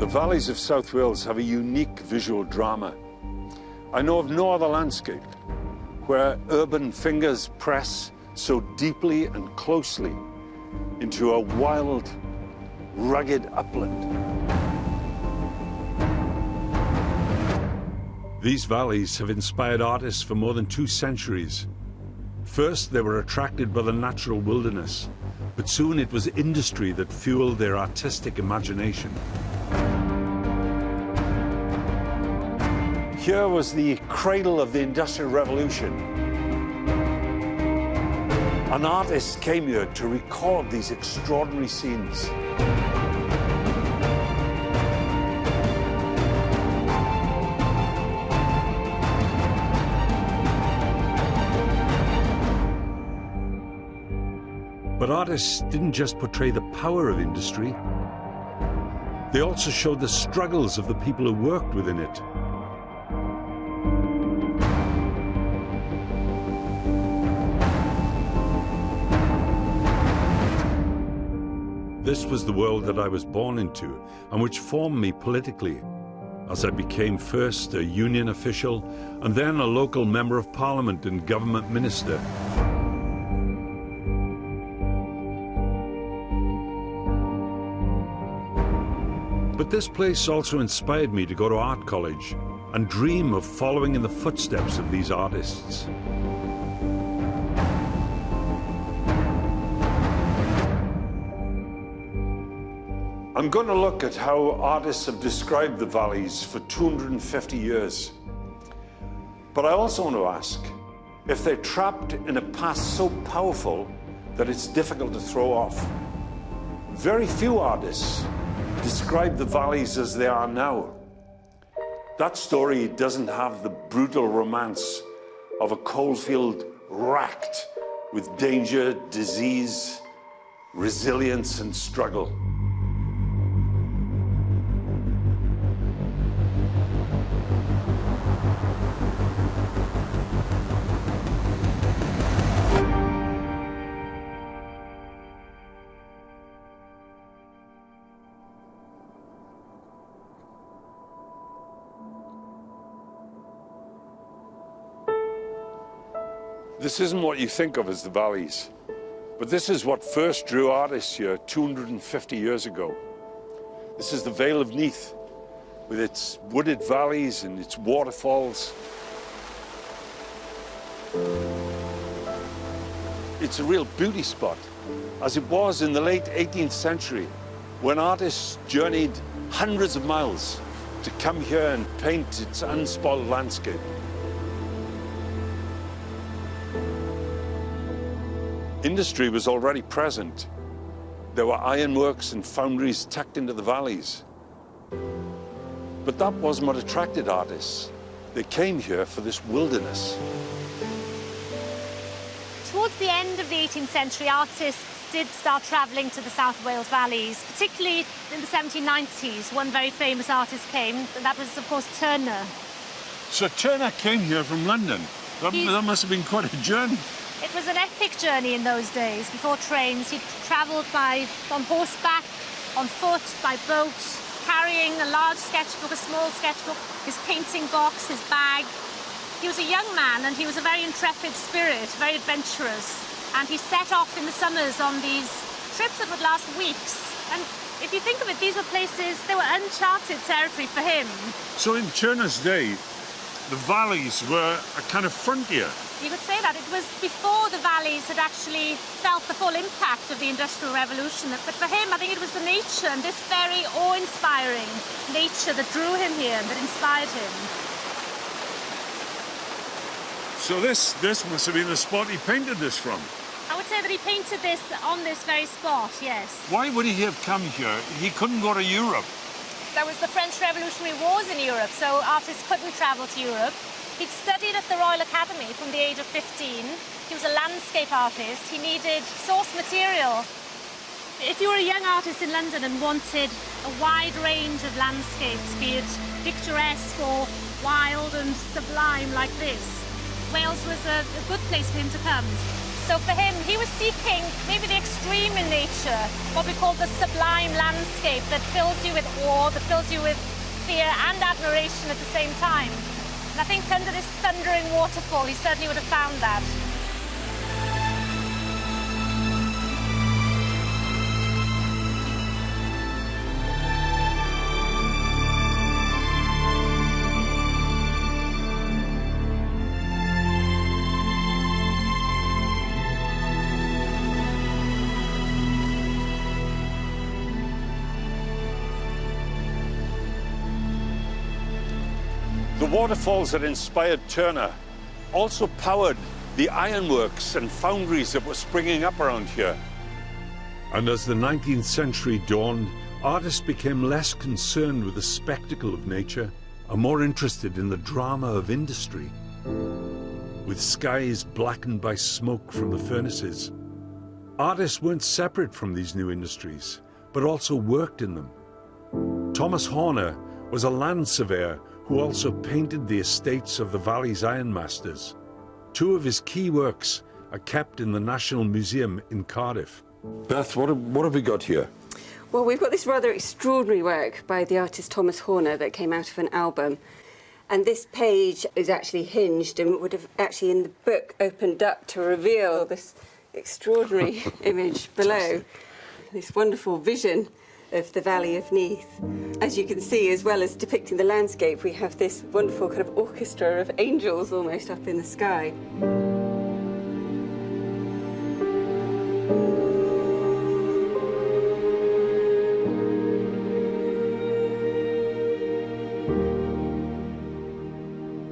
The valleys of South Wales have a unique visual drama. I know of no other landscape where urban fingers press so deeply and closely into a wild, rugged upland. These valleys have inspired artists for more than 2 centuries. First, they were attracted by the natural wilderness, but soon it was industry that fueled their artistic imagination. Here was the cradle of the Industrial Revolution. An artist came here to record these extraordinary scenes. But artists didn't just portray the power of industry. They also showed the struggles of the people who worked within it. This was the world that I was born into and which formed me politically, as I became first a union official and then a local member of parliament and government minister. But this place also inspired me to go to art college and dream of following in the footsteps of these artists. I'm going to look at how artists have described the valleys for 250 years. But I also want to ask if they're trapped in a past so powerful that it's difficult to throw off. Very few artists describe the valleys as they are now. That story doesn't have the brutal romance of a coalfield racked with danger, disease, resilience, and struggle. This isn't what you think of as the valleys, but this is what first drew artists here 250 years ago. This is the Vale of Neath, with its wooded valleys and its waterfalls. It's a real beauty spot, as it was in the late 18th century, when artists journeyed hundreds of miles to come here and paint its unspoiled landscape. Industry was already present. There were ironworks and foundries tucked into the valleys. But that wasn't what attracted artists. They came here for this wilderness. Towards the end of the 18th century, artists did start travelling to the South Wales valleys, particularly in the 1790s. One very famous artist came, and that was, of course, Turner. So Turner came here from London. That must have been quite a journey. It was an epic journey in those days, before trains. He travelled on horseback, on foot, by boat, carrying a large sketchbook, a small sketchbook, his painting box, his bag. He was a young man and he was a very intrepid spirit, very adventurous. And he set off in the summers on these trips that would last weeks. And if you think of it, these were places, they were uncharted territory for him. So in Turner's day, the valleys were a kind of frontier. You could say that. It was before the valleys had actually felt the full impact of the Industrial Revolution. But for him, I think it was the nature and this very awe-inspiring nature that drew him here and that inspired him. So this must have been the spot he painted this from. I would say that he painted this on this very spot, yes. Why would he have come here? He couldn't go to Europe. There was the French Revolutionary Wars in Europe, so artists couldn't travel to Europe. He'd studied at the Royal Academy from the age of 15. He was a landscape artist. He needed source material. If you were a young artist in London and wanted a wide range of landscapes, be it picturesque or wild and sublime like this, Wales was a good place for him to come. So for him, he was seeking maybe the extreme in nature, what we call the sublime landscape that fills you with awe, that fills you with fear and admiration at the same time. And I think under this thundering waterfall, he certainly would have found that. The waterfalls that inspired Turner also powered the ironworks and foundries that were springing up around here. And as the 19th century dawned, artists became less concerned with the spectacle of nature and more interested in the drama of industry. With skies blackened by smoke from the furnaces, artists weren't separate from these new industries, but also worked in them. Thomas Horner was a land surveyor who also painted the estates of the Valley's ironmasters. Two of his key works are kept in the National Museum in Cardiff. Beth, what have we got here? Well, we've got this rather extraordinary work by the artist Thomas Horner that came out of an album. And this page is actually hinged and would have actually in the book opened up to reveal this extraordinary image below. This wonderful vision of the Valley of Neath. As you can see, as well as depicting the landscape, we have this wonderful kind of orchestra of angels almost up in the sky.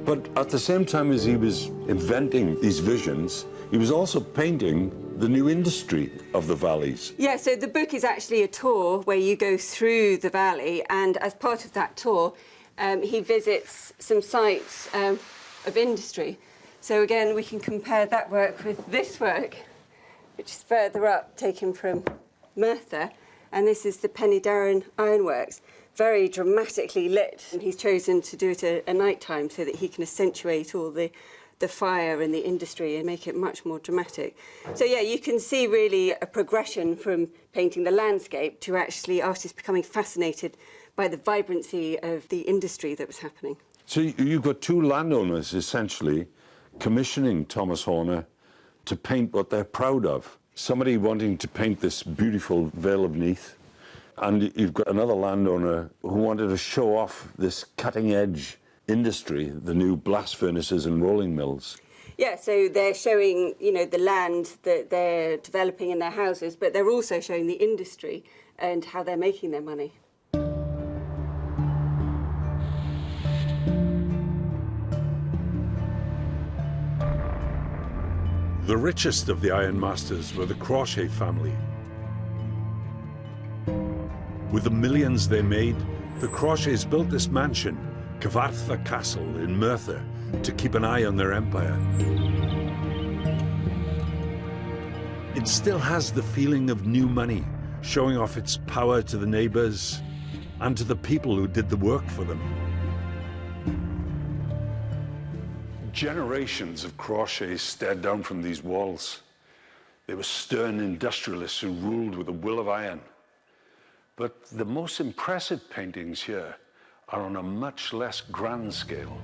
But at the same time as he was inventing these visions, he was also painting the new industry of the valleys. Yeah, so the book is actually a tour where you go through the valley, and as part of that tour, he visits some sites of industry. So again, we can compare that work with this work, which is further up, taken from Merthyr, and this is the Penydarren Ironworks, very dramatically lit. And he's chosen to do it at night time so that he can accentuate all the fire and the industry and make it much more dramatic. So yeah, you can see really a progression from painting the landscape to actually artists becoming fascinated by the vibrancy of the industry that was happening. So you've got two landowners essentially commissioning Thomas Horner to paint what they're proud of. Somebody wanting to paint this beautiful Vale of Neath, and you've got another landowner who wanted to show off this cutting-edge industry, the new blast furnaces and rolling mills. Yeah, so they're showing, you know, the land that they're developing in their houses, but they're also showing the industry and how they're making their money. The richest of the ironmasters were the Crochet family. With the millions they made, the Crochets built this mansion, Cyfarthfa Castle in Merthyr, to keep an eye on their empire. It still has the feeling of new money, showing off its power to the neighbours and to the people who did the work for them. Generations of Crochets stared down from these walls. They were stern industrialists who ruled with a will of iron. But the most impressive paintings here are on a much less grand scale.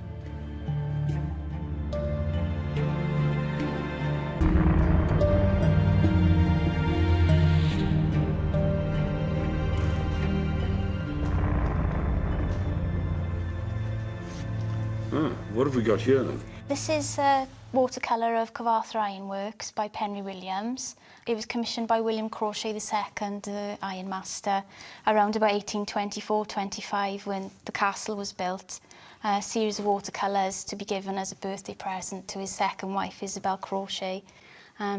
What have we got here then? This is a watercolour of Cyfarthfa Ironworks by Penry Williams. It was commissioned by William Crochet II, the ironmaster, around about 1824-25 when the castle was built. A series of watercolours to be given as a birthday present to his second wife, Isabel Crochet.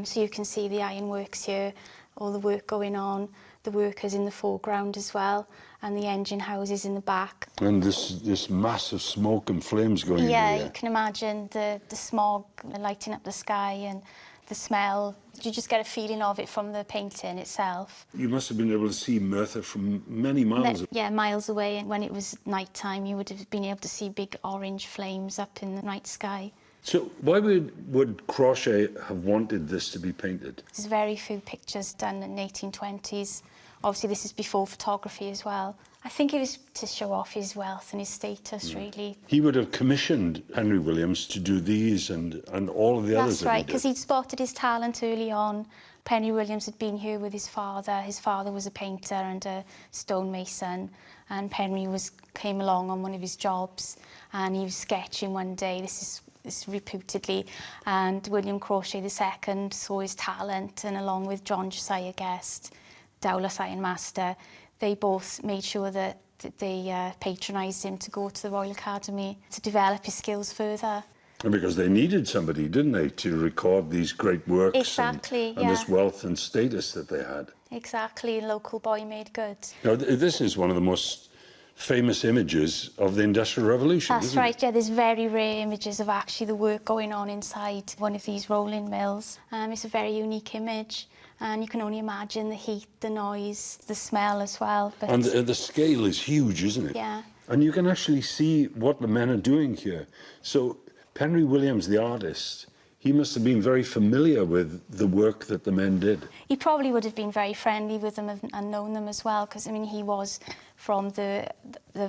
So you can see the ironworks here, all the work going on, the workers in the foreground as well, and the engine houses in the back. And this massive smoke and flames going in Yeah, here. you can imagine the smog lighting up the sky and the smell. You just get a feeling of it from the painting itself. You must have been able to see Merthyr from many miles. Yeah, miles away, and when it was night time you would have been able to see big orange flames up in the night sky. So why would Crawshay have wanted this to be painted? There's very few pictures done in the 1820s. Obviously, this is before photography as well. I think it was to show off his wealth and his status, really. He would have commissioned Henry Williams to do these and all of the others. That's right, because he'd spotted his talent early on. Henry Williams had been here with his father. His father was a painter and a stonemason, and Henry came along on one of his jobs, and he was sketching one day. This is reputedly, and William Crawshay II saw his talent, and along with John Josiah Guest, Dowlas ironmaster, they both made sure that they patronised him to go to the Royal Academy to develop his skills further. And because they needed somebody, didn't they, to record these great works. Exactly, and this wealth and status that they had. Exactly, local boy made good. Now, this is one of the most famous images of the Industrial Revolution. That's right, yeah, there's very rare images of actually the work going on inside one of these rolling mills. It's a very unique image, and you can only imagine the heat, the noise, the smell as well. But and the scale is huge, isn't it? Yeah. And you can actually see what the men are doing here. So Henry Williams, the artist, he must have been very familiar with the work that the men did. He probably would have been very friendly with them and known them as well, because, I mean, he was from the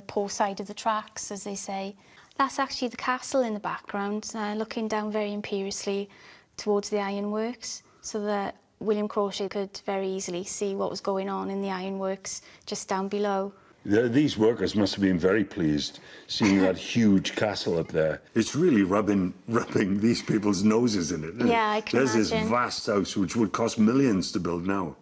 poor side of the tracks, as they say. That's actually the castle in the background, looking down very imperiously towards the ironworks, so that William Crawshay could very easily see what was going on in the ironworks just down below. These workers must have been very pleased seeing that huge castle up there. It's really rubbing these people's noses in it. Yeah, I can imagine. There's this imagine. vast house which would cost millions to build now.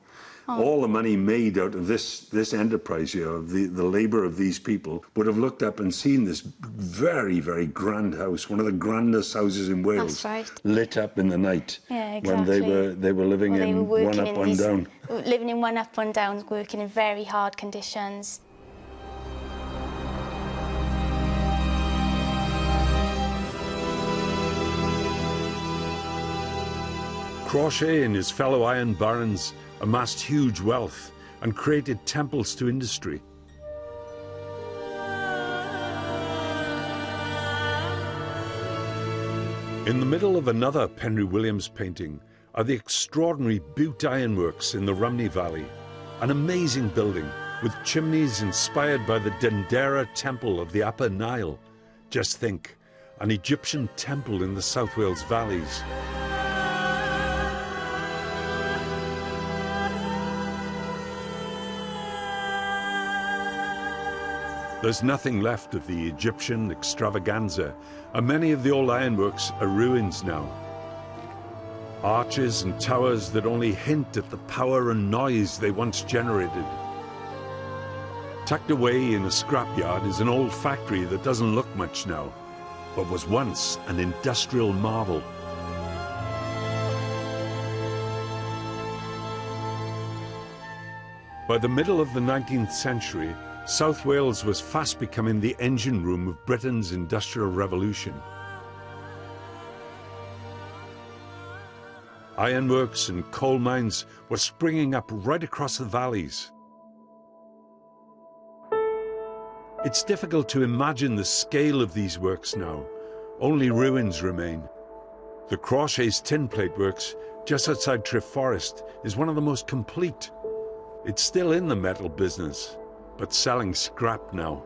Oh. All the money made out of this enterprise here, of the labour of these people, would have looked up and seen this very, very grand house, one of the grandest houses in Wales. That's right. Lit up in the night. Yeah, exactly. When they were living in one up, one down. Living in one up, one down, working in very hard conditions. Crawshay and his fellow iron barons amassed huge wealth and created temples to industry. In the middle of another Henry Williams painting are the extraordinary Butte Ironworks in the Rumney Valley, an amazing building with chimneys inspired by the Dendera Temple of the Upper Nile. Just think, an Egyptian temple in the South Wales valleys. There's nothing left of the Egyptian extravaganza, and many of the old ironworks are ruins now. Arches and towers that only hint at the power and noise they once generated. Tucked away in a scrapyard is an old factory that doesn't look much now, but was once an industrial marvel. By the middle of the 19th century, South Wales was fast becoming the engine room of Britain's Industrial Revolution. Ironworks and coal mines were springing up right across the valleys. It's difficult to imagine the scale of these works now. Only ruins remain. The Crawshay's tin plate works, just outside Treforest, is one of the most complete. It's still in the metal business, but selling scrap now.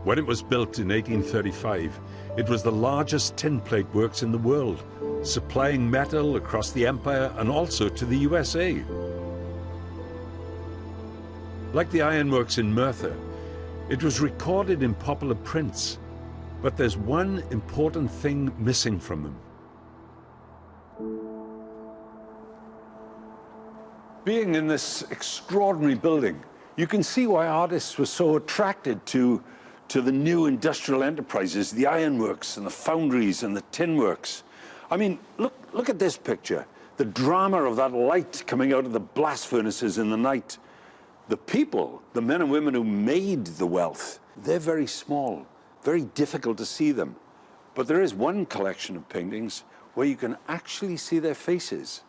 When it was built in 1835, it was the largest tin plate works in the world, supplying metal across the empire and also to the USA. Like the ironworks in Merthyr, it was recorded in popular prints, but there's one important thing missing from them. Being in this extraordinary building, you can see why artists were so attracted to the new industrial enterprises, the ironworks and the foundries and the tin works. I mean, look at this picture. The drama of that light coming out of the blast furnaces in the night. The people, the men and women who made the wealth, they're very small, very difficult to see them. But there is one collection of paintings where you can actually see their faces.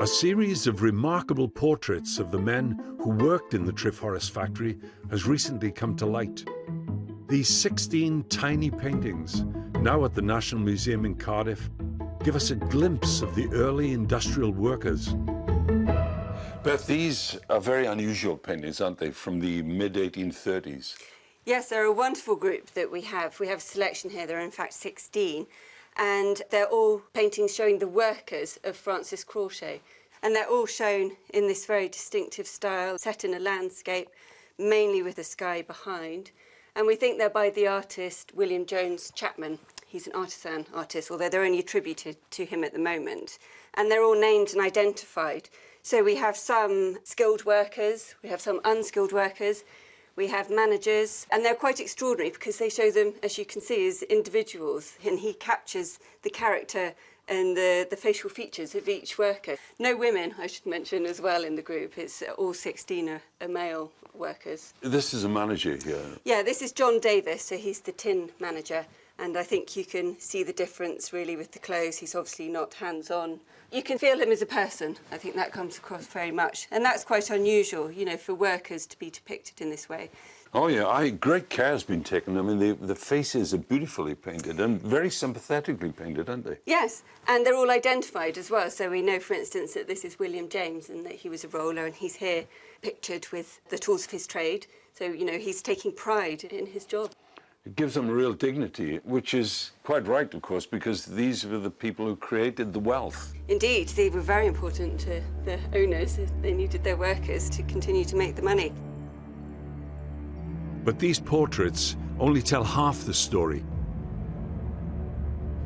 A series of remarkable portraits of the men who worked in the Treforest factory has recently come to light. These 16 tiny paintings, now at the National Museum in Cardiff, give us a glimpse of the early industrial workers. Beth, these are very unusual paintings, aren't they, from the mid-1830s? Yes, they're a wonderful group that we have. We have a selection here. There are in fact 16. And they're all paintings showing the workers of Francis Crawshay. And they're all shown in this very distinctive style, set in a landscape, mainly with the sky behind. And we think they're by the artist William Jones Chapman. He's an artisan artist, although they're only attributed to him at the moment. And they're all named and identified. So we have some skilled workers, we have some unskilled workers, we have managers, and they're quite extraordinary because they show them, as you can see, as individuals, and he captures the character and the facial features of each worker. No women, I should mention, as well in the group. It's all 16 are male workers. This is a manager here. Yeah, this is John Davis, so he's the tin manager, and I think you can see the difference, really, with the clothes. He's obviously not hands-on. You can feel him as a person. I think that comes across very much. And that's quite unusual, you know, for workers to be depicted in this way. Oh, yeah, great care has been taken. I mean, the faces are beautifully painted and very sympathetically painted, aren't they? Yes, and they're all identified as well. So we know, for instance, that this is William James and that he was a roller, and he's here pictured with the tools of his trade. So, you know, he's taking pride in his job. It gives them real dignity, which is quite right, of course, because these were the people who created the wealth. Indeed, they were very important to the owners. They needed their workers to continue to make the money. But these portraits only tell half the story.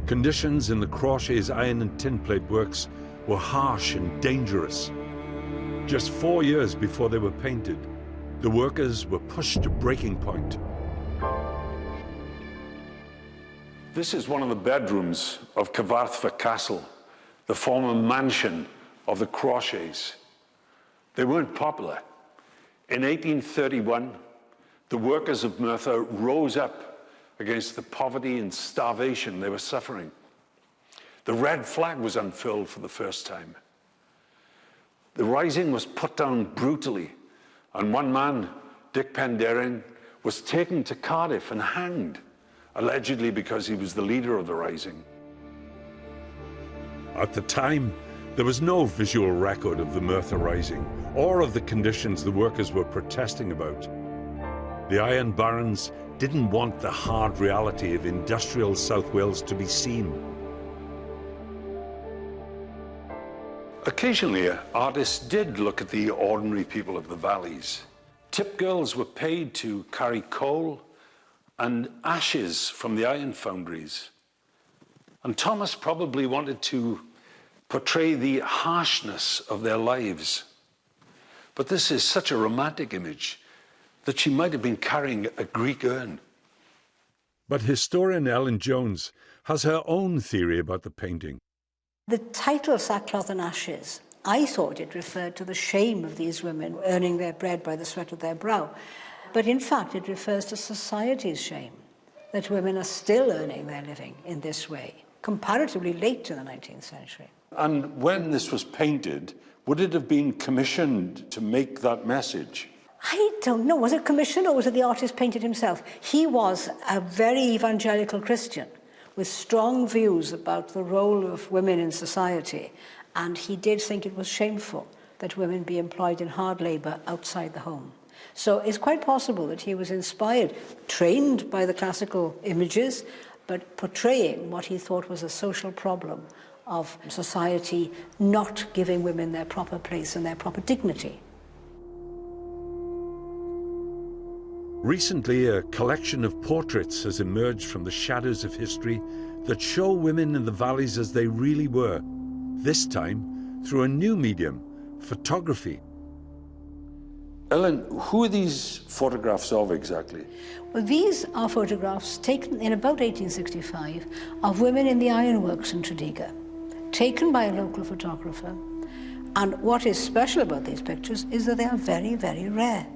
Conditions in the Crawshay's iron and tin plate works were harsh and dangerous. Just 4 years before they were painted, the workers were pushed to breaking point. This is one of the bedrooms of Cyfarthfa Castle, the former mansion of the Crawshays. They weren't popular. In 1831, the workers of Merthyr rose up against the poverty and starvation they were suffering. The red flag was unfurled for the first time. The rising was put down brutally, and one man, Dick Penderyn, was taken to Cardiff and hanged, allegedly because he was the leader of the rising. At the time, there was no visual record of the Merthyr Rising or of the conditions the workers were protesting about. The Iron Barons didn't want the hard reality of industrial South Wales to be seen. Occasionally, artists did look at the ordinary people of the valleys. Tip girls were paid to carry coal and ashes from the iron foundries. And Thomas probably wanted to portray the harshness of their lives. But this is such a romantic image that she might have been carrying a Greek urn. But historian Ellen Jones has her own theory about the painting. The title Sackcloth and Ashes, I thought it referred to the shame of these women earning their bread by the sweat of their brow. But in fact, it refers to society's shame, that women are still earning their living in this way, comparatively late to the 19th century. And when this was painted, would it have been commissioned to make that message? I don't know. Was it commissioned or was it the artist painted himself? He was a very evangelical Christian with strong views about the role of women in society, and he did think it was shameful that women be employed in hard labour outside the home. So it's quite possible that he was inspired, trained by the classical images, but portraying what he thought was a social problem of society not giving women their proper place and their proper dignity. Recently, a collection of portraits has emerged from the shadows of history that show women in the valleys as they really were, this time through a new medium, photography. Ellen, who are these photographs of exactly? Well, these are photographs taken in about 1865 of women in the ironworks in Tredegar, taken by a local photographer. And what is special about these pictures is that they are very, very rare.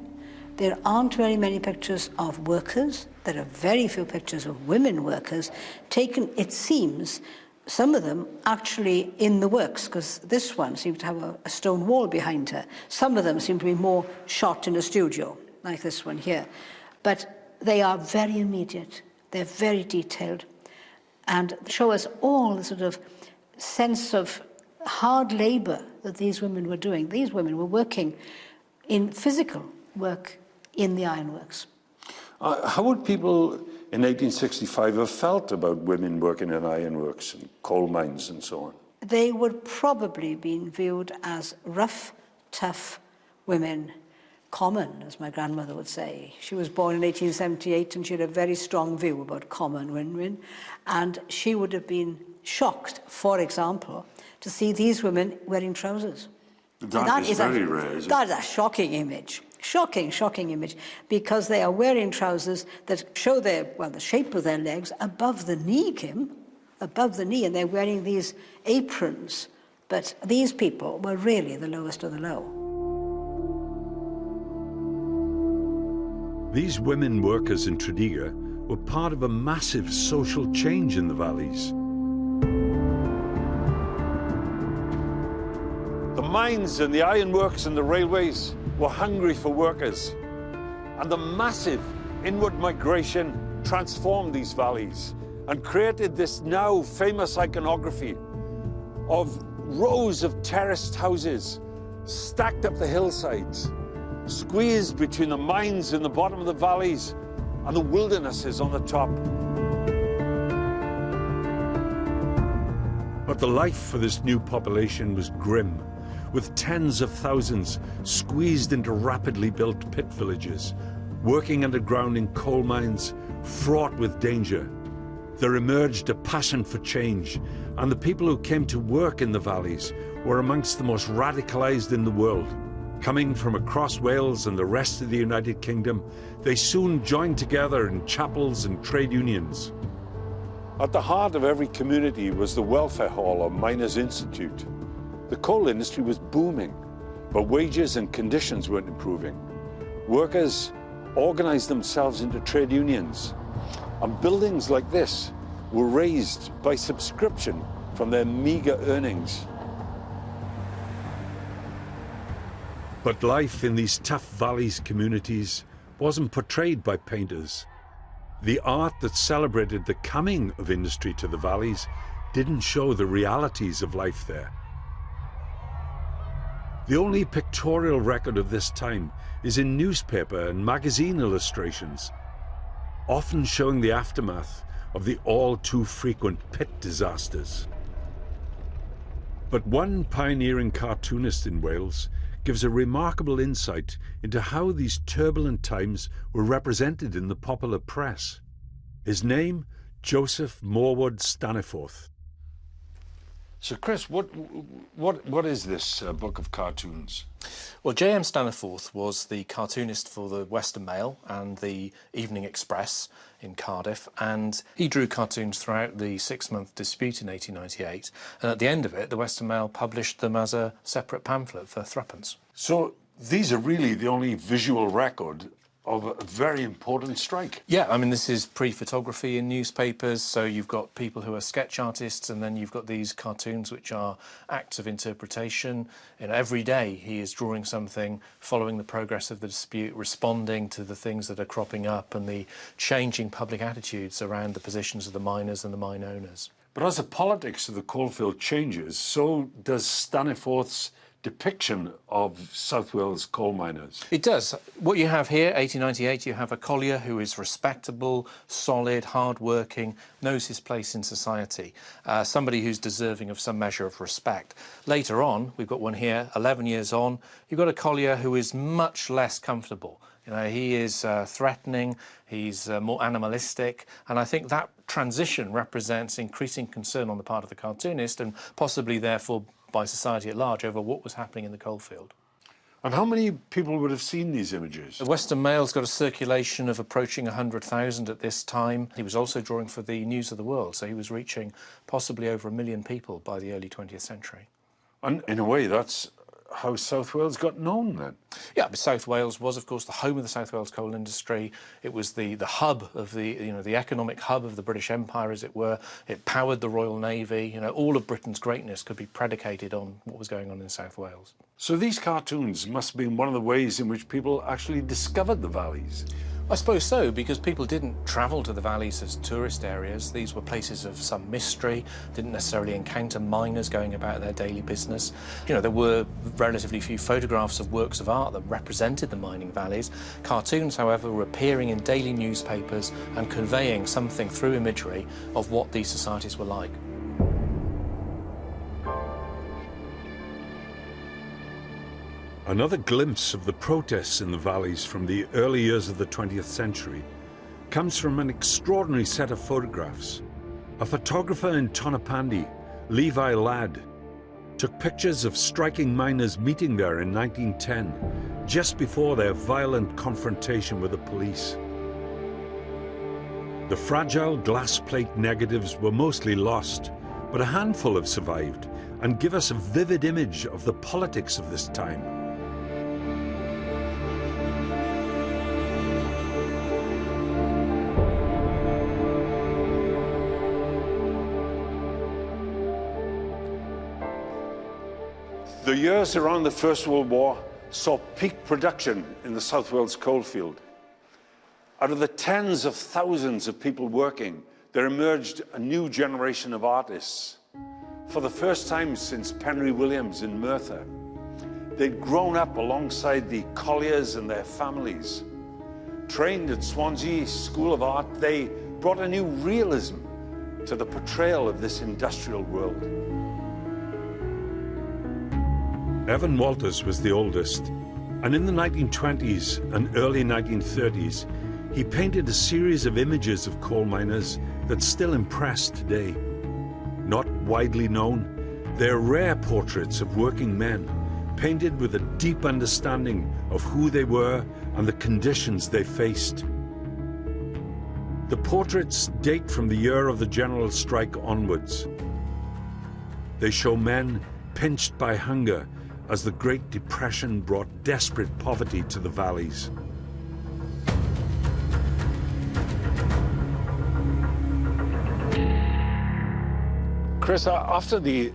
There aren't very many pictures of workers. There are very few pictures of women workers taken, it seems, some of them actually in the works, because this one seemed to have a stone wall behind her. Some of them seem to be more shot in a studio, like this one here. But they are very immediate, they're very detailed, and show us all the sort of sense of hard labour that these women were doing. These women were working in physical work in the ironworks. How would people in 1865 have felt about women working in ironworks and coal mines and so on? They would probably been viewed as rough, tough women, common, as my grandmother would say. She was born in 1878 and she had a very strong view about common women, and she would have been shocked, for example, to see these women wearing trousers. That is very rare, isn't it? That is a shocking image. Shocking, shocking image, because they are wearing trousers that show the shape of their legs above the knee, Kim, above the knee, and they're wearing these aprons. But these people were really the lowest of the low. These women workers in Tredegar were part of a massive social change in the valleys. The mines and the ironworks and the railways were hungry for workers, and the massive inward migration transformed these valleys and created this now famous iconography of rows of terraced houses stacked up the hillsides, squeezed between the mines in the bottom of the valleys and the wildernesses on the top. But the life for this new population was grim, with tens of thousands squeezed into rapidly built pit villages, working underground in coal mines, fraught with danger. There emerged a passion for change, and the people who came to work in the valleys were amongst the most radicalized in the world. Coming from across Wales and the rest of the United Kingdom, they soon joined together in chapels and trade unions. At the heart of every community was the welfare hall or Miners' Institute. The coal industry was booming, but wages and conditions weren't improving. Workers organized themselves into trade unions, and buildings like this were raised by subscription from their meager earnings. But life in these tough valleys communities wasn't portrayed by painters. The art that celebrated the coming of industry to the valleys didn't show the realities of life there. The only pictorial record of this time is in newspaper and magazine illustrations, often showing the aftermath of the all too frequent pit disasters. But one pioneering cartoonist in Wales gives a remarkable insight into how these turbulent times were represented in the popular press. His name, Joseph Morwood Staniforth. So, Chris, what is this book of cartoons? Well, J.M. Staniforth was the cartoonist for the Western Mail and the Evening Express in Cardiff, and he drew cartoons throughout the six-month dispute in 1898, and at the end of it, the Western Mail published them as a separate pamphlet for threepence. So these are really the only visual record of a very important strike. Yeah, I mean, this is pre-photography in newspapers, so you've got people who are sketch artists, and then you've got these cartoons which are acts of interpretation. And every day he is drawing something, following the progress of the dispute, responding to the things that are cropping up and the changing public attitudes around the positions of the miners and the mine owners. But as the politics of the coalfield changes, so does Staniforth's depiction of South Wales coal miners. It does. What you have here, 1898, you have a collier who is respectable, solid, hard-working, knows his place in society, somebody who's deserving of some measure of respect. Later on, we've got one here, 11 years on, you've got a collier who is much less comfortable. You know, he is threatening, he's more animalistic, and I think that transition represents increasing concern on the part of the cartoonist and possibly, therefore, by society at large over what was happening in the coalfield. And how many people would have seen these images? The Western Mail's got a circulation of approaching 100,000 at this time. He was also drawing for the News of the World, so he was reaching possibly over 1 million people by the early 20th century. And in a way, that's how South Wales got known then? Yeah, but South Wales was, of course, the home of the South Wales coal industry. It was the hub of the economic hub of the British Empire, as it were. It powered the Royal Navy. All of Britain's greatness could be predicated on what was going on in South Wales. So these cartoons must have been one of the ways in which people actually discovered the valleys. I suppose so, because people didn't travel to the valleys as tourist areas. These were places of some mystery, didn't necessarily encounter miners going about their daily business. There were relatively few photographs of works of art that represented the mining valleys. Cartoons, however, were appearing in daily newspapers and conveying something through imagery of what these societies were like. Another glimpse of the protests in the valleys from the early years of the 20th century comes from an extraordinary set of photographs. A photographer in Tonopandi, Levi Ladd, took pictures of striking miners meeting there in 1910, just before their violent confrontation with the police. The fragile glass plate negatives were mostly lost, but a handful have survived and give us a vivid image of the politics of this time. The years around the First World War saw peak production in the South Wales coalfield. Out of the tens of thousands of people working, there emerged a new generation of artists. For the first time since Penry Williams in Merthyr, they'd grown up alongside the colliers and their families. Trained at Swansea School of Art, they brought a new realism to the portrayal of this industrial world. Evan Walters was the oldest, and in the 1920s and early 1930s, he painted a series of images of coal miners that still impress today. Not widely known, they're rare portraits of working men, painted with a deep understanding of who they were and the conditions they faced. The portraits date from the year of the general strike onwards. They show men pinched by hunger as the Great Depression brought desperate poverty to the valleys. Chris, after the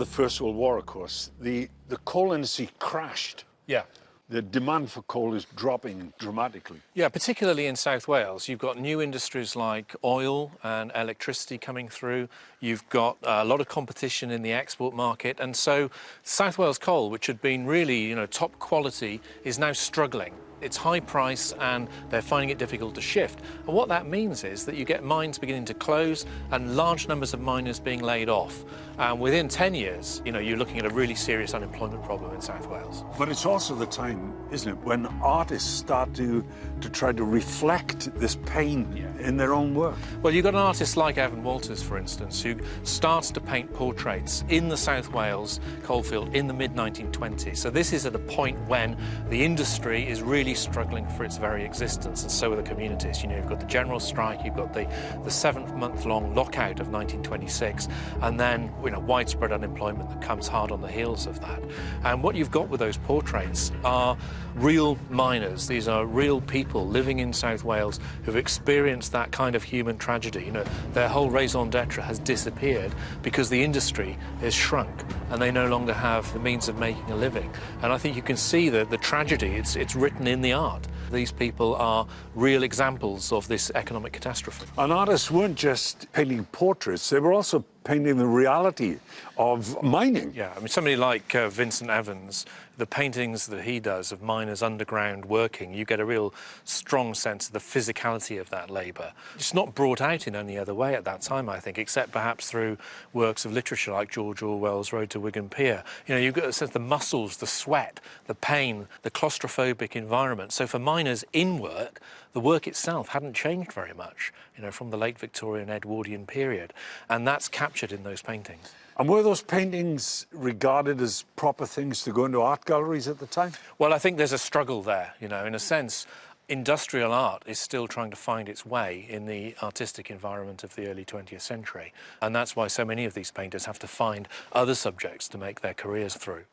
First World War, of course, the coal industry crashed. Yeah. The demand for coal is dropping dramatically. Yeah, particularly in South Wales. You've got new industries like oil and electricity coming through. You've got a lot of competition in the export market. And so South Wales coal, which had been really, top quality, is now struggling. It's high price and they're finding it difficult to shift. And what that means is that you get mines beginning to close and large numbers of miners being laid off. And within 10 years, you're looking at a really serious unemployment problem in South Wales. But it's also the time, isn't it, when artists start to try to reflect this pain in their own work. Well, you've got an artist like Evan Walters, for instance, who starts to paint portraits in the South Wales coalfield in the mid-1920s. So this is at a point when the industry is really struggling for its very existence, and so are the communities. You've got the general strike, you've got the 7-month-long lockout of 1926, and then widespread unemployment that comes hard on the heels of that. And what you've got with those portraits are real miners. These are real people living in South Wales who've experienced that kind of human tragedy. Their whole raison d'etre has disappeared because the industry is shrunk and they no longer have the means of making a living. And I think you can see the tragedy. It's written in the art. These people are real examples of this economic catastrophe. And artists weren't just painting portraits, they were also painting the reality of mining. Yeah, somebody like Vincent Evans, the paintings that he does of miners underground working, you get a real strong sense of the physicality of that labour. It's not brought out in any other way at that time, I think, except perhaps through works of literature like George Orwell's Road to Wigan Pier. You've got a sense of the muscles, the sweat, the pain, the claustrophobic environment. So for miners in work, the work itself hadn't changed very much, from the late Victorian Edwardian period. And that's captured in those paintings. And were those paintings regarded as proper things to go into art galleries at the time? Well, I think there's a struggle there, in a sense. Industrial art is still trying to find its way in the artistic environment of the early 20th century. And that's why so many of these painters have to find other subjects to make their careers through.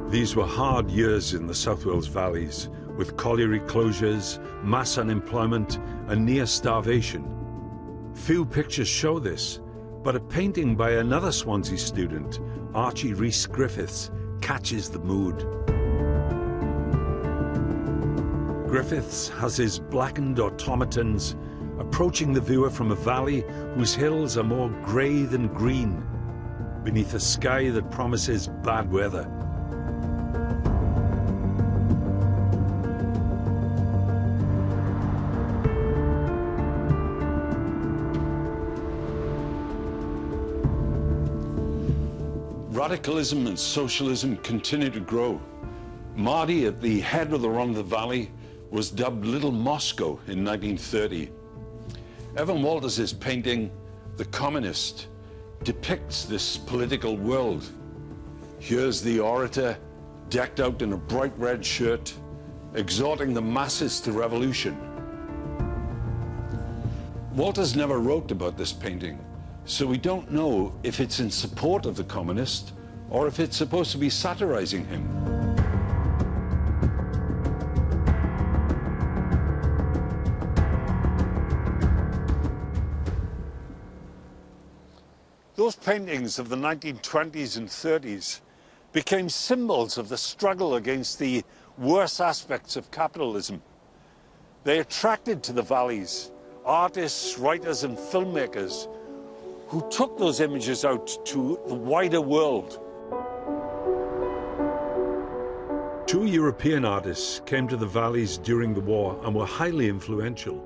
These were hard years in the South Wales valleys, with colliery closures, mass unemployment, and near starvation. Few pictures show this, but a painting by another Swansea student, Archie Rhys-Griffiths, catches the mood. Griffiths has his blackened automatons approaching the viewer from a valley whose hills are more grey than green, beneath a sky that promises bad weather. Radicalism and socialism continue to grow. Mardy, at the head of the Rhondda Valley, was dubbed Little Moscow in 1930. Evan Walters' painting, The Communist, depicts this political world. Here's the orator, decked out in a bright red shirt, exhorting the masses to revolution. Walters never wrote about this painting, so we don't know if it's in support of the communist or if it's supposed to be satirizing him. Those paintings of the 1920s and 30s became symbols of the struggle against the worst aspects of capitalism. They attracted to the valleys artists, writers, and filmmakers who took those images out to the wider world. Two European artists came to the valleys during the war and were highly influential.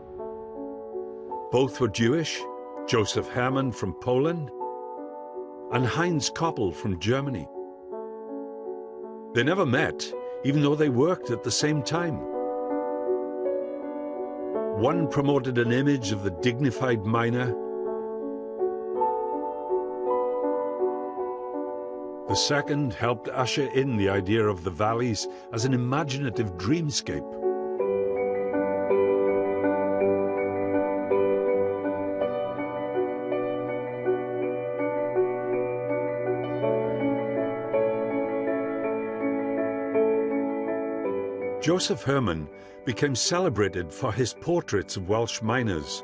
Both were Jewish, Joseph Herman from Poland and Heinz Koppel from Germany. They never met, even though they worked at the same time. One promoted an image of the dignified miner. The second helped usher in the idea of the valleys as an imaginative dreamscape. Joseph Herman became celebrated for his portraits of Welsh miners.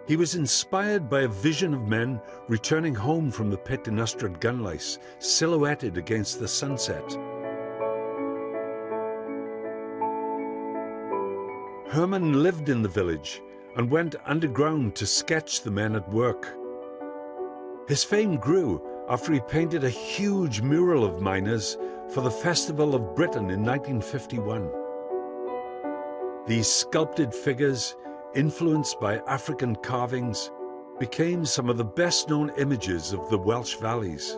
He was inspired by a vision of men returning home from the pit in Ystrad Gynllais, silhouetted against the sunset. Herman lived in the village and went underground to sketch the men at work. His fame grew after he painted a huge mural of miners for the Festival of Britain in 1951. These sculpted figures, influenced by African carvings, became some of the best-known images of the Welsh valleys.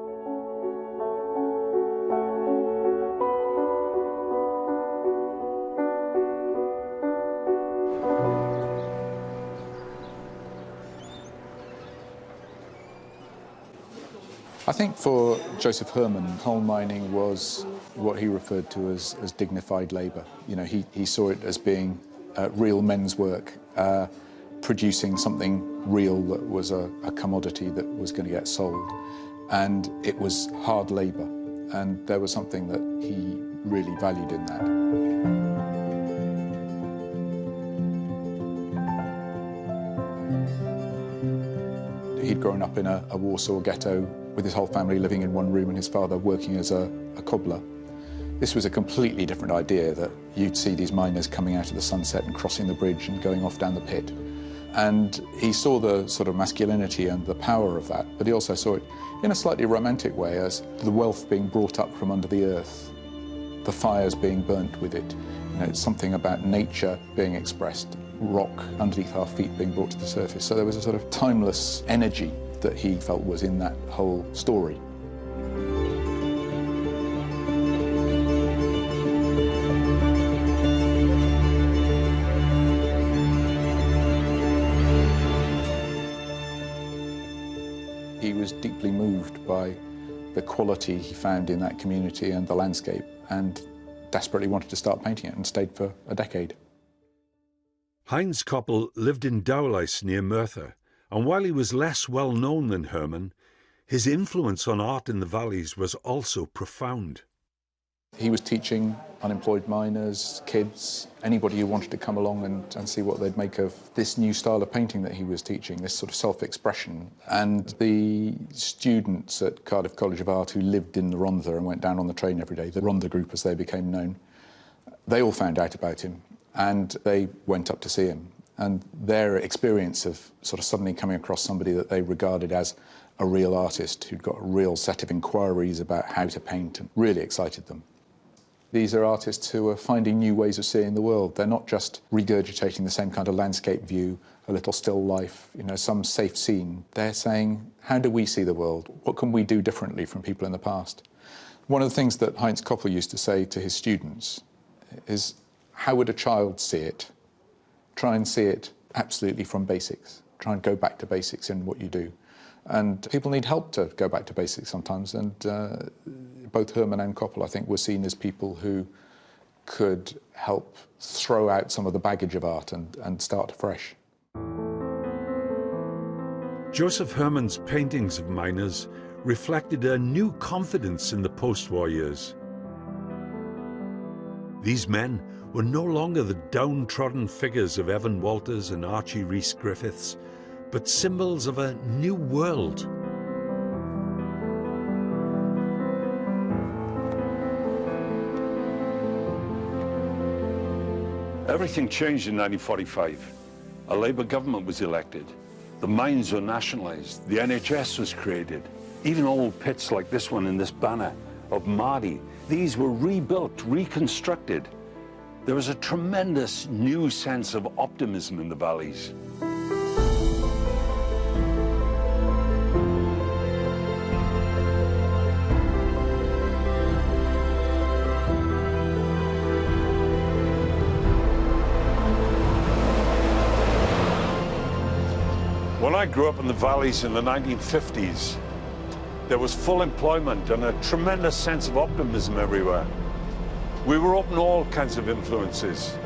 I think for Joseph Herman, coal mining was what he referred to as dignified labour. You know, he saw it as being real men's work, producing something real that was a commodity that was going to get sold. And it was hard labour, and there was something that he really valued in that. He'd grown up in a Warsaw ghetto with his whole family living in one room and his father working as a cobbler. This was a completely different idea, that you'd see these miners coming out of the sunset and crossing the bridge and going off down the pit. And he saw the sort of masculinity and the power of that, but he also saw it in a slightly romantic way as the wealth being brought up from under the earth, the fires being burnt with it. You know, it's something about nature being expressed, rock underneath our feet being brought to the surface. So there was a sort of timeless energy that he felt was in that whole story. He was deeply moved by the quality he found in that community and the landscape, and desperately wanted to start painting it, and stayed for a decade. Heinz Koppel lived in Dowlais near Merthyr, and while he was less well known than Herman, his influence on art in the valleys was also profound. He was teaching unemployed miners, kids, anybody who wanted to come along and see what they'd make of this new style of painting that he was teaching, this sort of self-expression. And the students at Cardiff College of Art who lived in the Rhondda and went down on the train every day, the Rhondda group as they became known, they all found out about him and they went up to see him. And their experience of sort of suddenly coming across somebody that they regarded as a real artist who'd got a real set of inquiries about how to paint and really excited them. These are artists who are finding new ways of seeing the world. They're not just regurgitating the same kind of landscape view, a little still life, you know, some safe scene. They're saying, how do we see the world? What can we do differently from people in the past? One of the things that Heinz Koppel used to say to his students is, how would a child see it? Try and see it absolutely from basics. Try and go back to basics in what you do. And people need help to go back to basics sometimes, and both Herman and Koppel, I think, were seen as people who could help throw out some of the baggage of art and start afresh. Joseph Herman's paintings of miners reflected a new confidence in the post-war years. These men were no longer the downtrodden figures of Evan Walters and Archie Rhys-Griffiths, but symbols of a new world. Everything changed in 1945. A Labour government was elected. The mines were nationalised. The NHS was created. Even old pits like this one in this banner of Mardy, these were rebuilt, reconstructed. There was a tremendous new sense of optimism in the valleys. When I grew up in the valleys in the 1950s, there was full employment and a tremendous sense of optimism everywhere. We were open to all kinds of influences.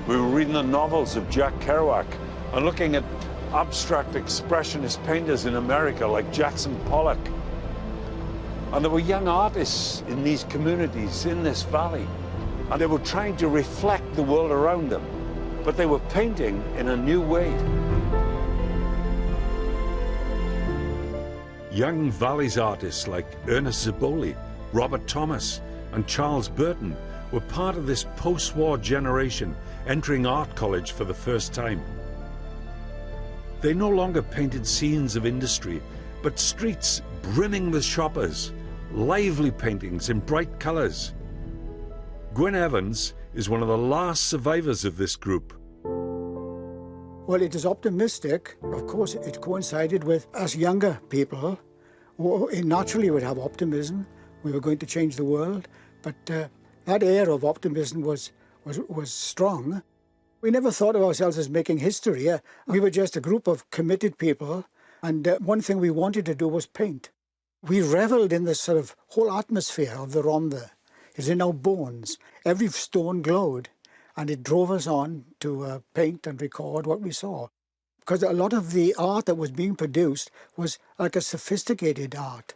We were reading the novels of Jack Kerouac and looking at abstract expressionist painters in America like Jackson Pollock. And there were young artists in these communities, in this valley, and they were trying to reflect the world around them, but they were painting in a new way. Young Valleys artists like Ernest Ziboli, Robert Thomas, and Charles Burton were part of this post-war generation entering art college for the first time. They no longer painted scenes of industry, but streets brimming with shoppers, lively paintings in bright colours. Gwyn Evans is one of the last survivors of this group. Well, it is optimistic. Of course, it coincided with us younger people who naturally would have optimism. We were going to change the world, but that air of optimism was strong. We never thought of ourselves as making history. We were just a group of committed people, and one thing we wanted to do was paint. We revelled in this sort of whole atmosphere of the Rhondda. It's in our bones. Every stone glowed, and it drove us on to paint and record what we saw. Because a lot of the art that was being produced was like a sophisticated art,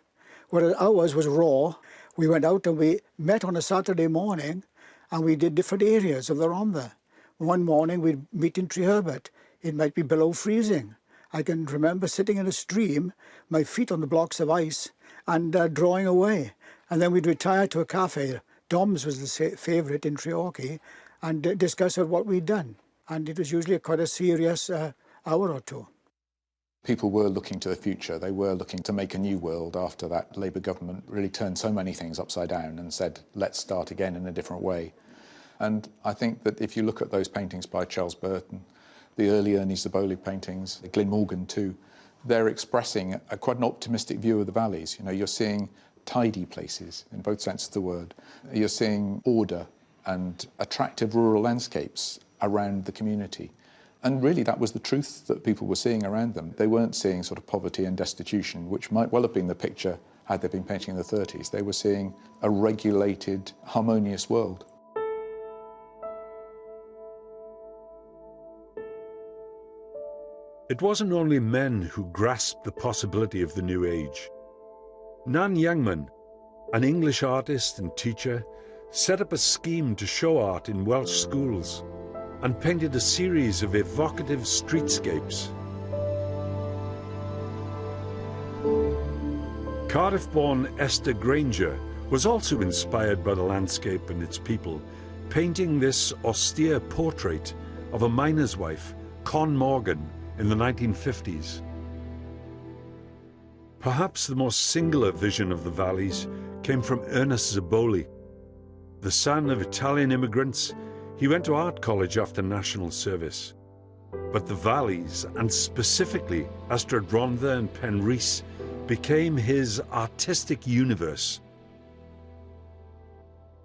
whereas ours was raw. We went out and we met on a Saturday morning and we did different areas of the Rhondda. One morning we'd meet in Treherbert. It might be below freezing. I can remember sitting in a stream, my feet on the blocks of ice, and drawing away. And then we'd retire to a cafe. Dom's was the favourite in Treorchy, and discuss what we'd done. And it was usually quite a serious hour or two. People were looking to the future. They were looking to make a new world after that Labour government really turned so many things upside down and said, let's start again in a different way. And I think that if you look at those paintings by Charles Burton, the early Ernie Ziboli paintings, the Glyn Morgan too, they're expressing quite an optimistic view of the valleys. You know, you're seeing tidy places in both senses of the word. You're seeing order and attractive rural landscapes around the community. And really that was the truth that people were seeing around them. They weren't seeing sort of poverty and destitution, which might well have been the picture had they been painting in the 30s. They were seeing a regulated, harmonious world. It wasn't only men who grasped the possibility of the new age. Nan Youngman, an English artist and teacher, set up a scheme to show art in Welsh schools and painted a series of evocative streetscapes. Cardiff-born Esther Granger was also inspired by the landscape and its people, painting this austere portrait of a miner's wife, Con Morgan, in the 1950s. Perhaps the most singular vision of the valleys came from Ernest Zeboli. The son of Italian immigrants, he went to art college after national service. But the valleys, and specifically Ystrad and Penrhys, became his artistic universe.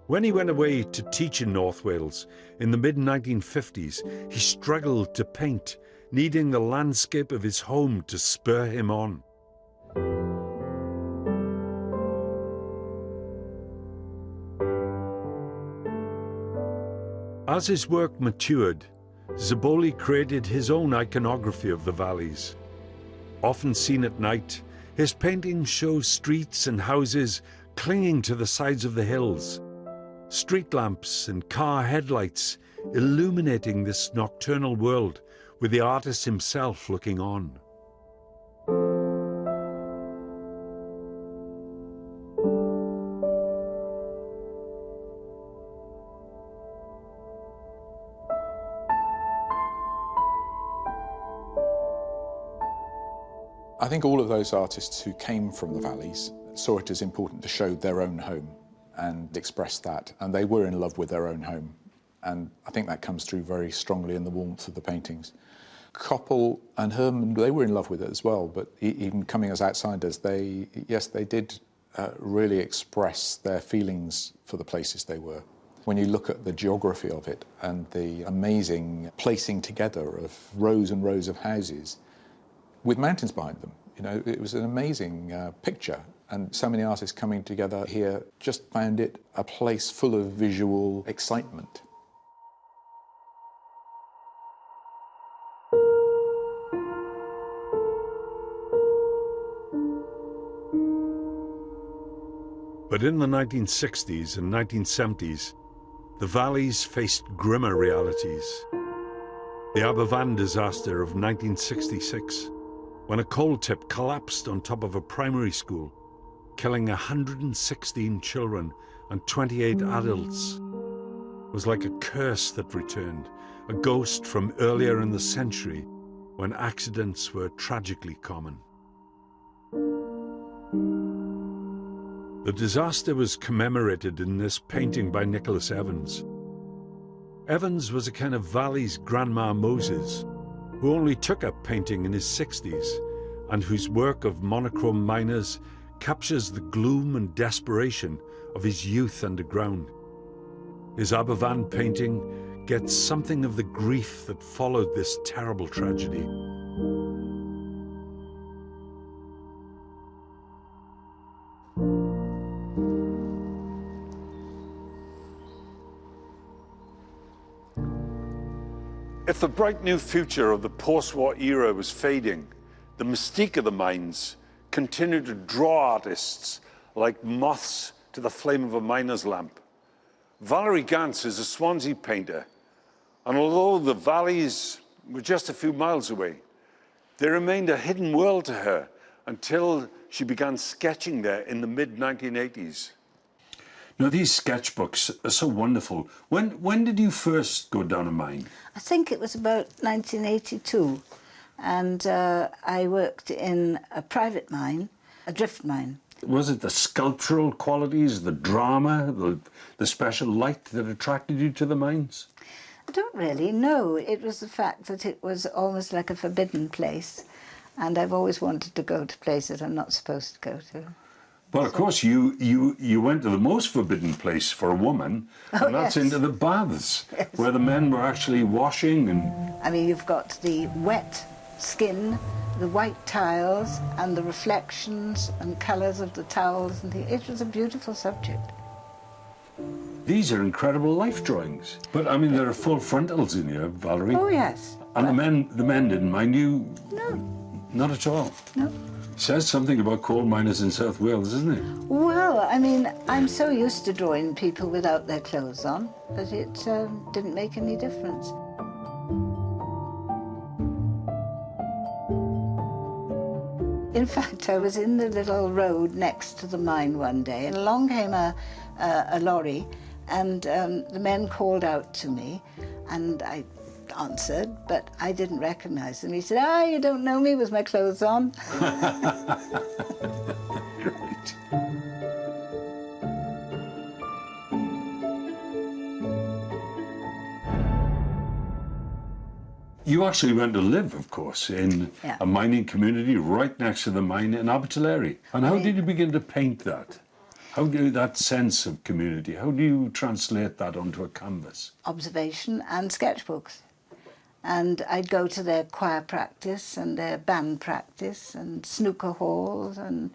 When he went away to teach in North Wales in the mid-1950s, he struggled to paint, needing the landscape of his home to spur him on. As his work matured, Zeboli created his own iconography of the valleys. Often seen at night, his paintings show streets and houses clinging to the sides of the hills, street lamps and car headlights illuminating this nocturnal world with the artist himself looking on. I think all of those artists who came from the valleys saw it as important to show their own home and express that, and they were in love with their own home. And I think that comes through very strongly in the warmth of the paintings. Koppel and Herman, they were in love with it as well, but even coming as outsiders, they did really express their feelings for the places they were. When you look at the geography of it and the amazing placing together of rows and rows of houses with mountains behind them, you know, it was an amazing picture. And so many artists coming together here just found it a place full of visual excitement. But in the 1960s and 1970s, the valleys faced grimmer realities. The Aberfan disaster of 1966, when a coal tip collapsed on top of a primary school, killing 116 children and 28 adults, was like a curse that returned, a ghost from earlier in the century when accidents were tragically common. The disaster was commemorated in this painting by Nicholas Evans. Evans was a kind of valley's Grandma Moses, who only took up painting in his 60s, and whose work of monochrome miners captures the gloom and desperation of his youth underground. His Aberfan painting gets something of the grief that followed this terrible tragedy. If the bright new future of the post-war era was fading, the mystique of the mines continued to draw artists like moths to the flame of a miner's lamp. Valerie Gantz is a Swansea painter, and although the valleys were just a few miles away, they remained a hidden world to her until she began sketching there in the mid-1980s. Now, these sketchbooks are so wonderful. When did you first go down a mine? I think it was about 1982, and I worked in a private mine, a drift mine. Was it the sculptural qualities, the drama, the special light that attracted you to the mines? I don't really know. It was the fact that it was almost like a forbidden place, and I've always wanted to go to places I'm not supposed to go to. Well, of course, you went to the most forbidden place for a woman, and that's into the baths, where the men were actually washing and... I mean, you've got the wet skin, the white tiles, and the reflections and colours of the towels. And it was a beautiful subject. These are incredible life drawings. But, I mean, there are full frontals in here, Valerie. Oh, yes. And the men didn't mind you? No. Not at all? No. Says something about coal miners in South Wales, doesn't it? Well, I mean, I'm so used to drawing people without their clothes on that it didn't make any difference. In fact, I was in the little road next to the mine one day, and along came a lorry, and the men called out to me, and I answered, but I didn't recognise them. He said, "Ah, you don't know me with my clothes on." Great. You actually went to live, of course, in a mining community right next to the mine in Abertillery. And how did you begin to paint that? How do that sense of community, how do you translate that onto a canvas? Observation and sketchbooks. And I'd go to their choir practice and their band practice and snooker halls and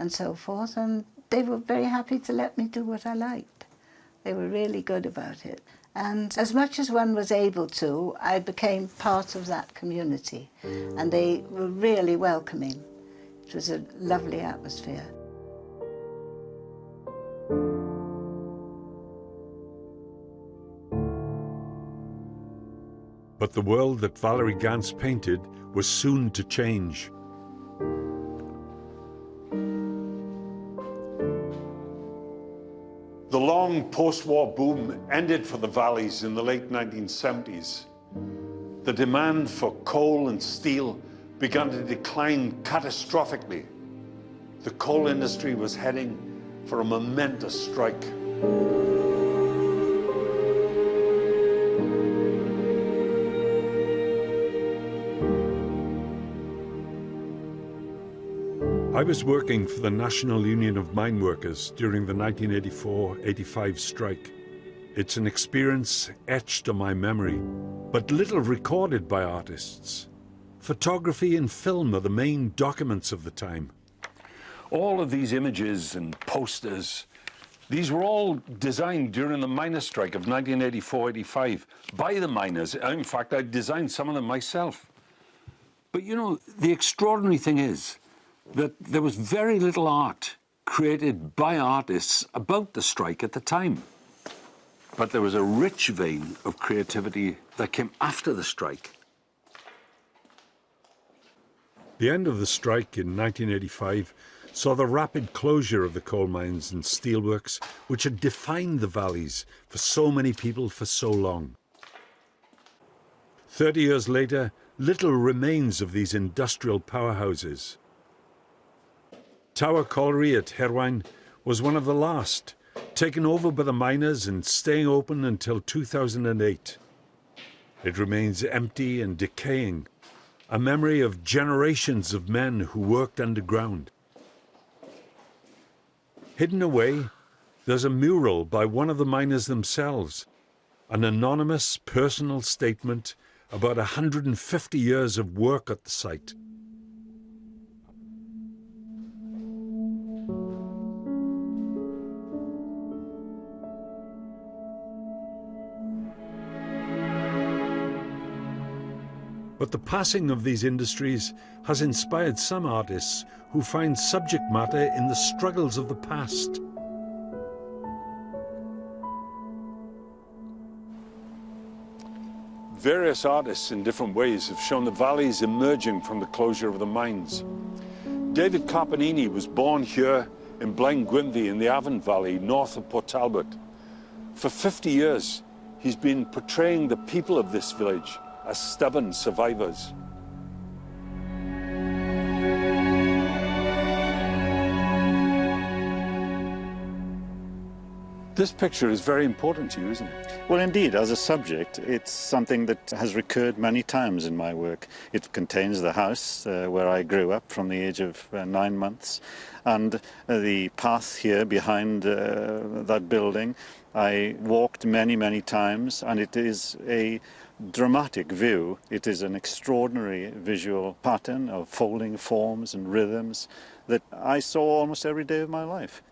so forth, and they were very happy to let me do what I liked. They were really good about it. And as much as one was able to, I became part of that community, and they were really welcoming. It was a lovely atmosphere. But the world that Valerie Gance painted was soon to change. The long post-war boom ended for the valleys in the late 1970s. The demand for coal and steel began to decline catastrophically. The coal industry was heading for a momentous strike. I was working for the National Union of Mine Workers during the 1984-85 strike. It's an experience etched on my memory, but little recorded by artists. Photography and film are the main documents of the time. All of these images and posters, these were all designed during the miners' strike of 1984-85 by the miners. In fact, I designed some of them myself. But you know, the extraordinary thing is that there was very little art created by artists about the strike at the time. But there was a rich vein of creativity that came after the strike. The end of the strike in 1985 saw the rapid closure of the coal mines and steelworks, which had defined the valleys for so many people for so long. 30 years later, little remains of these industrial powerhouses. Tower Colliery at Herwain was one of the last, taken over by the miners and staying open until 2008. It remains empty and decaying, a memory of generations of men who worked underground. Hidden away, there's a mural by one of the miners themselves, an anonymous personal statement about 150 years of work at the site. But the passing of these industries has inspired some artists who find subject matter in the struggles of the past. Various artists in different ways have shown the valleys emerging from the closure of the mines. David Carpanini was born here in Blaengwynfi in the Avon Valley, north of Port Talbot. For 50 years, he's been portraying the people of this village as stubborn survivors. This picture is very important to you, isn't it? Well, indeed, as a subject, it's something that has recurred many times in my work. It contains the house where I grew up from the age of 9 months, and the path here behind that building. I walked many, many times, and it is a dramatic view. It is an extraordinary visual pattern of folding forms and rhythms that I saw almost every day of my life.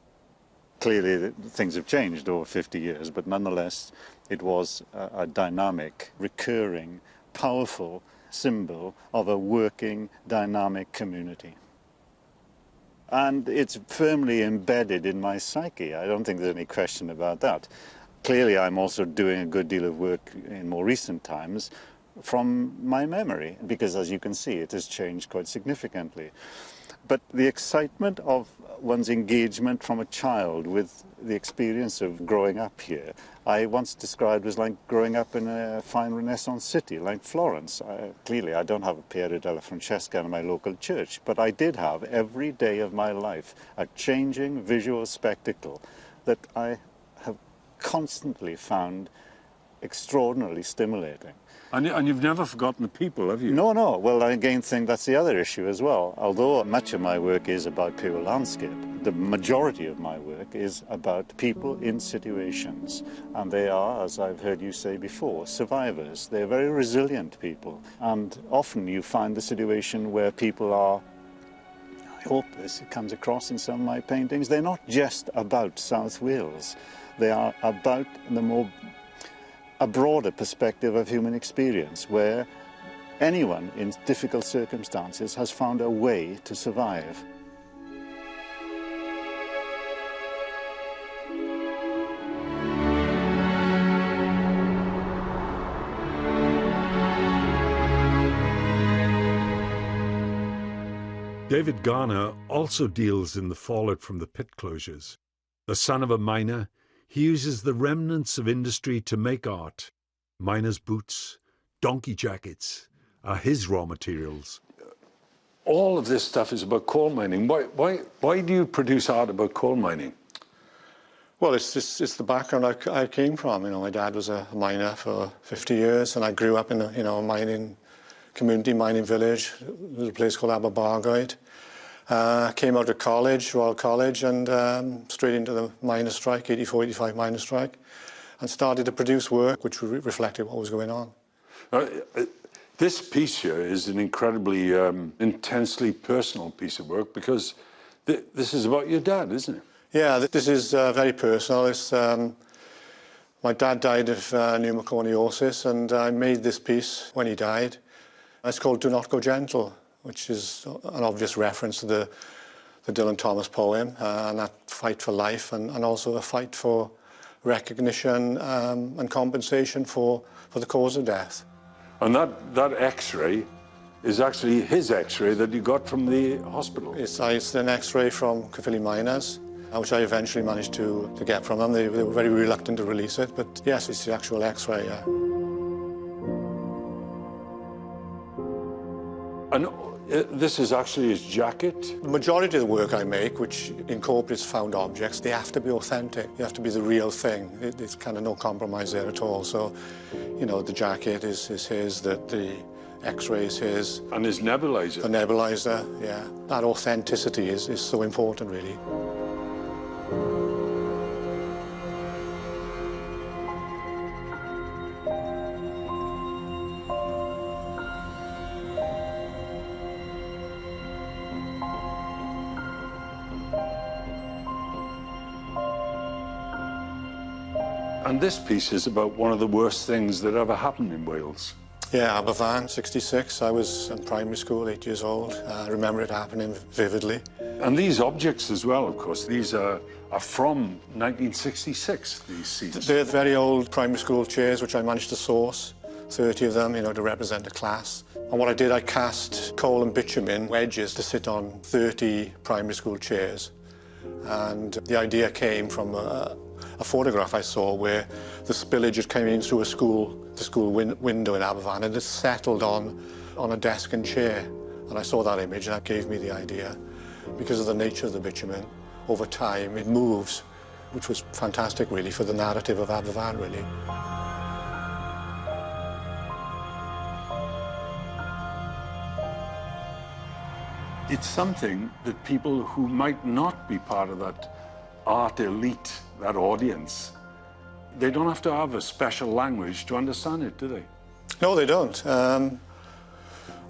Clearly, things have changed over 50 years, but nonetheless, it was a dynamic, recurring, powerful symbol of a working, dynamic community. And it's firmly embedded in my psyche. I don't think there's any question about that. Clearly, I'm also doing a good deal of work in more recent times from my memory, because as you can see, it has changed quite significantly. But the excitement of one's engagement from a child with the experience of growing up here, I once described as like growing up in a fine Renaissance city like Florence. Clearly, I don't have a Piero della Francesca in my local church, but I did have every day of my life a changing visual spectacle that I have constantly found extraordinarily stimulating. And you've never forgotten the people, have you? No, no. Well, I again think that's the other issue as well. Although much of my work is about pure landscape, the majority of my work is about people in situations. And they are, as I've heard you say before, survivors. They're very resilient people. And often you find the situation where people are, I hope this comes across in some of my paintings, they're not just about South Wales. They are about a broader perspective of human experience, where anyone in difficult circumstances has found a way to survive. David Garner also deals in the fallout from the pit closures. The son of a miner, he uses the remnants of industry to make art. Miners' boots, donkey jackets are his raw materials. All of this stuff is about coal mining. Why do you produce art about coal mining? Well, it's the background I came from. You know, my dad was a miner for 50 years, and I grew up in a mining community, mining village, a little place called Aberbargoed. Came out of college, Royal College, and straight into the miners' strike, 84-85 miners' strike, and started to produce work which reflected what was going on. This piece here is an incredibly intensely personal piece of work, because this is about your dad, isn't it? Yeah, this is very personal. It's, my dad died of pneumoconiosis, and I made this piece when he died. It's called Do Not Go Gentle, which is an obvious reference to the Dylan Thomas poem, and that fight for life, and also a fight for recognition and compensation for the cause of death. And that X-ray is actually his X-ray that you got from the hospital. It's an X-ray from Caerphilly miners, which I eventually managed to get from them. They were very reluctant to release it, but yes, it's the actual X-ray, yeah. And this is actually his jacket? The majority of the work I make, which incorporates found objects, they have to be authentic. They have to be the real thing. There's kind of no compromise there at all. So, you know, the jacket is his, the X-ray is his. And his nebulizer? The nebulizer, yeah. That authenticity is so important, really. And this piece is about one of the worst things that ever happened in Wales. Yeah, Aberfan, 66. I was in primary school, 8 years old. I remember it happening vividly. And these objects as well, of course, these are from 1966, these seats. They're very old primary school chairs, which I managed to source, 30 of them, you know, to represent a class. And what I did, I cast coal and bitumen wedges to sit on 30 primary school chairs. And the idea came from a photograph I saw where the spillage had come in through the school window in Aberfan, and it settled on a desk and chair. And I saw that image, and that gave me the idea. Because of the nature of the bitumen, over time it moves, which was fantastic, really, for the narrative of Aberfan, really. It's something that people who might not be part of that art elite, that audience, they don't have to have a special language to understand it, do they? No, they don't.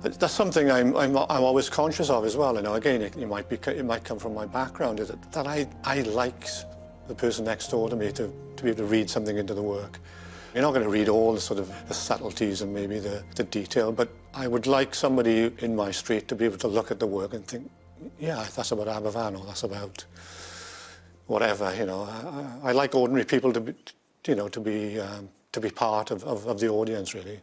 That's something I'm always conscious of as well. You know, again, it might come from my background, that I like the person next door to me to be able to read something into the work. You're not going to read all the sort of the subtleties and maybe the detail, but I would like somebody in my street to be able to look at the work and think, yeah, that's about Aberfan, or that's about whatever, you know. I like ordinary people to be, you know, to be part of the audience, really.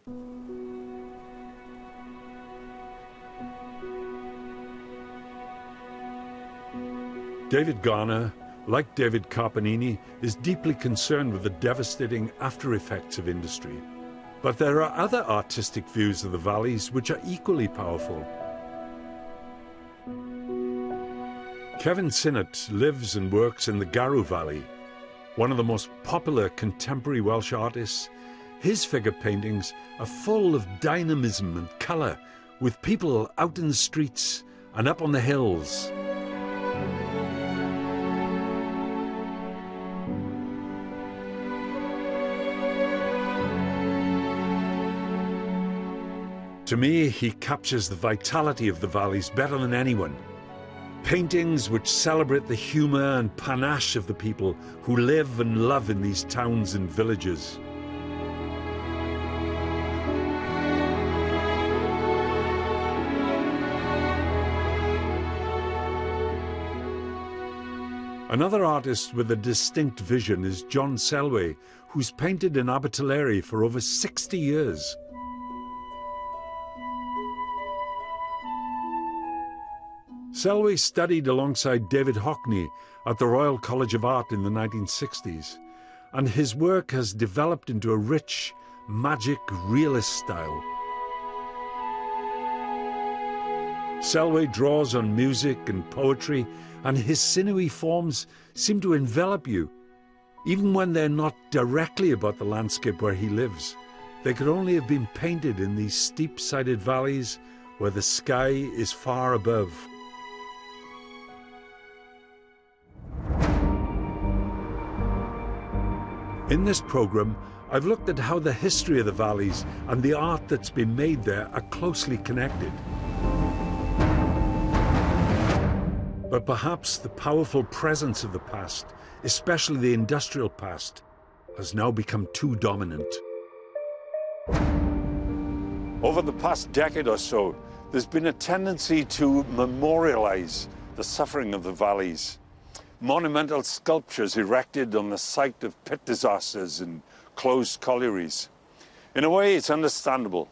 David Garner, like David Carpanini, is deeply concerned with the devastating after effects of industry. But there are other artistic views of the valleys which are equally powerful. Kevin Sinnott lives and works in the Garw Valley. One of the most popular contemporary Welsh artists, his figure paintings are full of dynamism and colour, with people out in the streets and up on the hills. To me, he captures the vitality of the valleys better than anyone. Paintings which celebrate the humour and panache of the people who live and love in these towns and villages. Another artist with a distinct vision is John Selway, who's painted in Abertillery for over 60 years. Selway studied alongside David Hockney at the Royal College of Art in the 1960s, and his work has developed into a rich, magic, realist style. Selway draws on music and poetry, and his sinewy forms seem to envelop you. Even when they're not directly about the landscape where he lives, they could only have been painted in these steep-sided valleys where the sky is far above. In this programme, I've looked at how the history of the valleys and the art that's been made there are closely connected. But perhaps the powerful presence of the past, especially the industrial past, has now become too dominant. Over the past decade or so, there's been a tendency to memorialise the suffering of the valleys. Monumental sculptures erected on the site of pit disasters and closed collieries. In a way, it's understandable.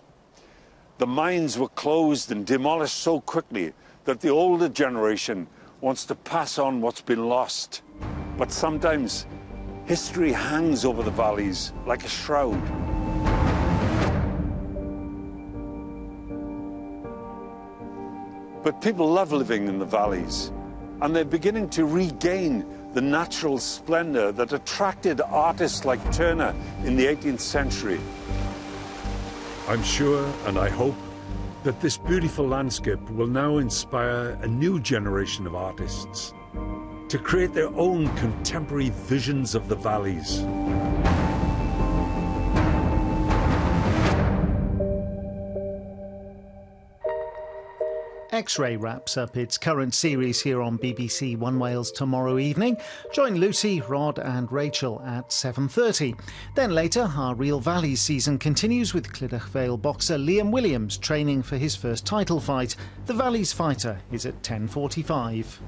The mines were closed and demolished so quickly that the older generation wants to pass on what's been lost. But sometimes history hangs over the valleys like a shroud. But people love living in the valleys, and they're beginning to regain the natural splendour that attracted artists like Turner in the 18th century. I'm sure, and I hope, that this beautiful landscape will now inspire a new generation of artists to create their own contemporary visions of the valleys. X-Ray wraps up its current series here on BBC One Wales tomorrow evening. Join Lucy, Rod and Rachel at 7:30. Then later, our Real Valleys season continues with Clydach Vale boxer Liam Williams training for his first title fight. The Valleys fighter is at 10:45.